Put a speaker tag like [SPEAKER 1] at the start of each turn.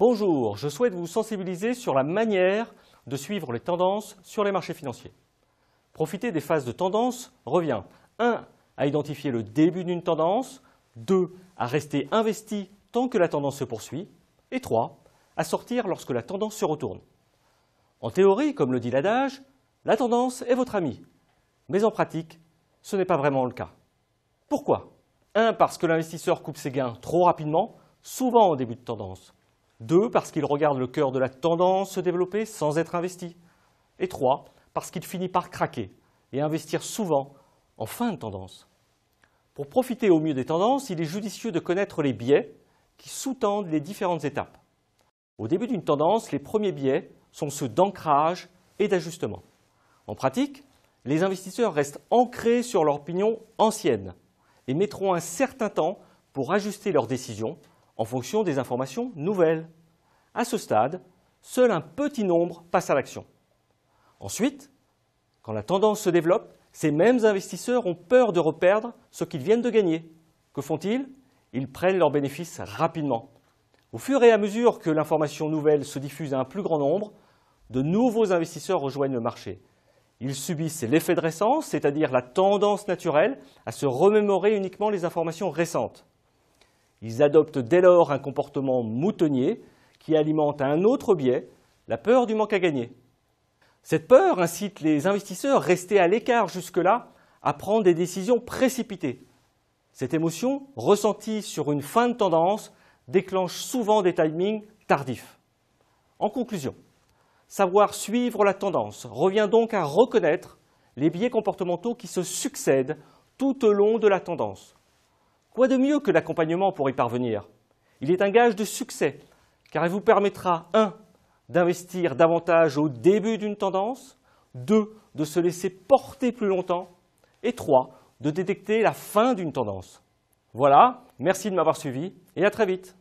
[SPEAKER 1] Bonjour, je souhaite vous sensibiliser sur la manière de suivre les tendances sur les marchés financiers. Profiter des phases de tendance revient 1. À identifier le début d'une tendance, 2. À rester investi tant que la tendance se poursuit, et 3. À sortir lorsque la tendance se retourne. En théorie, comme le dit l'adage, la tendance est votre amie, mais en pratique, ce n'est pas vraiment le cas. Pourquoi? 1. Parce que l'investisseur coupe ses gains trop rapidement, souvent au début de tendance. 2. Parce qu'il regarde le cœur de la tendance se développer sans être investi. Et 3. Parce qu'il finit par craquer et investir souvent en fin de tendance. Pour profiter au mieux des tendances, il est judicieux de connaître les biais qui sous-tendent les différentes étapes. Au début d'une tendance, les premiers biais sont ceux d'ancrage et d'ajustement. En pratique, les investisseurs restent ancrés sur leur opinion ancienne et mettront un certain temps pour ajuster leurs décisions en fonction des informations nouvelles. À ce stade, seul un petit nombre passe à l'action. Ensuite, quand la tendance se développe, ces mêmes investisseurs ont peur de reperdre ce qu'ils viennent de gagner. Que font-ils? Ils prennent leurs bénéfices rapidement. Au fur et à mesure que l'information nouvelle se diffuse à un plus grand nombre, de nouveaux investisseurs rejoignent le marché. Ils subissent l'effet de récence, c'est-à-dire la tendance naturelle à se remémorer uniquement les informations récentes. Ils adoptent dès lors un comportement moutonnier qui alimente un autre biais, la peur du manque à gagner. Cette peur incite les investisseurs restés à l'écart jusque-là à prendre des décisions précipitées. Cette émotion, ressentie sur une fin de tendance, déclenche souvent des timings tardifs. En conclusion, savoir suivre la tendance revient donc à reconnaître les biais comportementaux qui se succèdent tout au long de la tendance. Quoi de mieux que l'accompagnement pour y parvenir? Il est un gage de succès, car il vous permettra 1. D'investir davantage au début d'une tendance, 2. De se laisser porter plus longtemps, et 3. De détecter la fin d'une tendance. Voilà, merci de m'avoir suivi et à très vite.